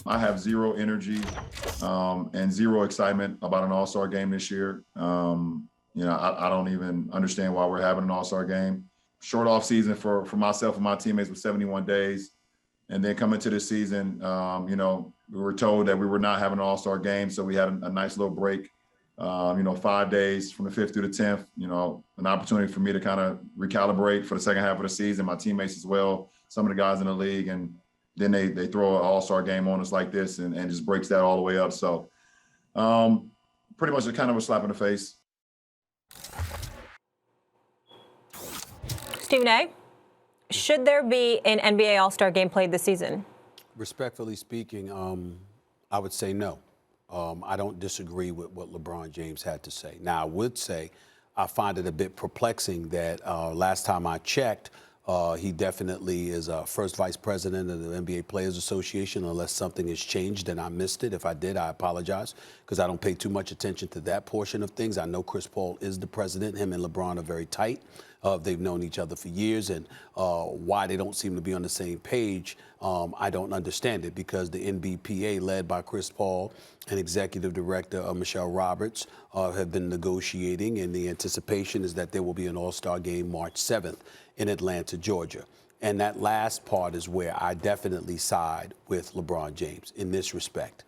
I have zero energy and zero excitement about an all-star game this year. I don't even understand why we're having an all-star game. Short off season for myself and my teammates with 71 days. And then coming to this season, we were told that we were not having an all-star game. So we had a nice little break, 5 days from the 5th through the 10th, an opportunity for me to kind of recalibrate for the second half of the season, my teammates as well, some of the guys in the league. And then they throw an all-star game on us like this and just breaks that all the way up. So pretty much kind of a slap in the face. Stephen A., should there be an NBA All-Star game played this season? Respectfully speaking, I would say no. I don't disagree with what LeBron James had to say. Now, I would say I find it a bit perplexing that last time I checked, he definitely is first vice president of the NBA Players Association, unless something has changed and I missed it. If I did, I apologize, because I don't pay too much attention to that portion of things. I know Chris Paul is the president. Him and LeBron are very tight. They've known each other for years, and why they don't seem to be on the same page, I don't understand it, because the NBPA, led by Chris Paul and Executive Director Michelle Roberts, have been negotiating, and the anticipation is that there will be an All-Star game March 7th in Atlanta, Georgia. And that last part is where I definitely side with LeBron James in this respect.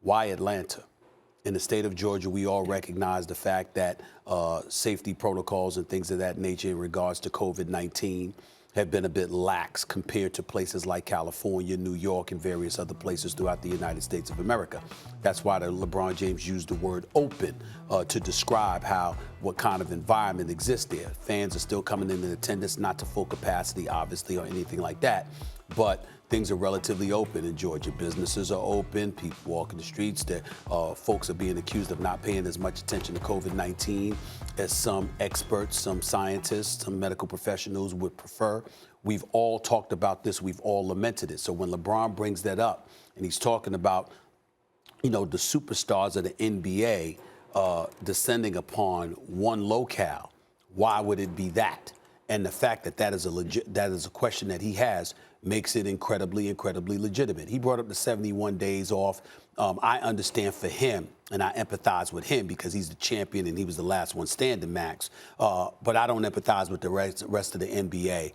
Why Atlanta? In the state of Georgia, we all recognize the fact that safety protocols and things of that nature in regards to COVID-19 have been a bit lax compared to places like California, New York, and various other places throughout the United States of America. That's why LeBron James used the word open to describe what kind of environment exists there. Fans are still coming in attendance, not to full capacity, obviously, or anything like that, but things are relatively open in Georgia. Businesses are open. People walking the streets. Folks are being accused of not paying as much attention to COVID-19 as some experts, some scientists, some medical professionals would prefer. We've all talked about this. We've all lamented it. So when LeBron brings that up and he's talking about, the superstars of the NBA descending upon one locale, why would it be that? And the fact that that is a question that he has makes it incredibly, incredibly legitimate. He brought up the 71 days off. I understand for him, and I empathize with him because he's the champion and he was the last one standing, Max. But I don't empathize with the rest of the NBA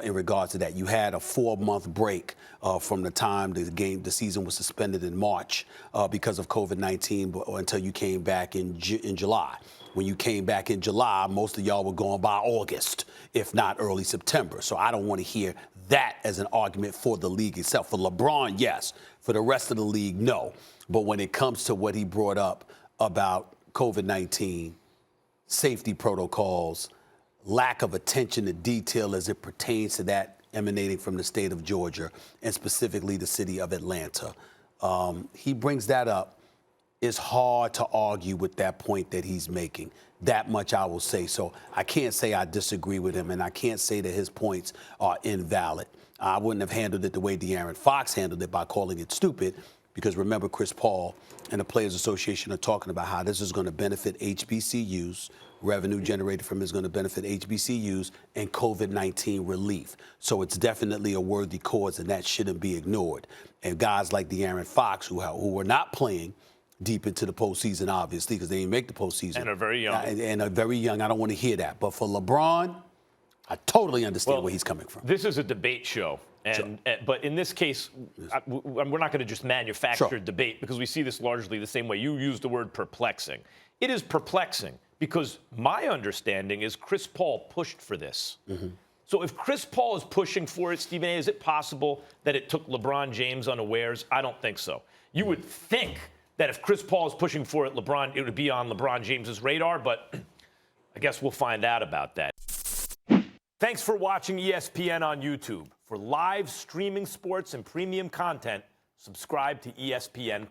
in regards to that. You had a 4-month break from the time the season was suspended in March because of COVID-19 until you came back in July. When you came back in July, most of y'all were going by August, if not early September. So I don't want to hear that as an argument for the league itself. For LeBron, yes. For the rest of the league, no. But when it comes to what he brought up about COVID-19, safety protocols, lack of attention to detail as it pertains to that emanating from the state of Georgia and specifically the city of Atlanta, he brings that up. It's hard to argue with that point that he's making. That much I will say. So I can't say I disagree with him, and I can't say that his points are invalid. I wouldn't have handled it the way De'Aaron Fox handled it by calling it stupid, because remember, Chris Paul and the Players Association are talking about how this is going to benefit HBCUs. Revenue generated from it is going to benefit HBCUs and COVID-19 relief. So it's definitely a worthy cause, and that shouldn't be ignored. And guys like De'Aaron Fox, who were not playing deep into the postseason, obviously, because they didn't make the postseason. And are very young. And are very young. I don't want to hear that. But for LeBron, I totally understand where he's coming from. This is a debate show. But in this case, we're not going to just manufacture debate, because we see this largely the same way. You used the word perplexing. It is perplexing because my understanding is Chris Paul pushed for this. Mm-hmm. So if Chris Paul is pushing for it, Stephen A., is it possible that it took LeBron James unawares? I don't think so. You would think that if Chris Paul is pushing for it, it would be on LeBron James's radar, but I guess we'll find out about that. Thanks for watching ESPN on YouTube. For live streaming sports and premium content, subscribe to ESPN+.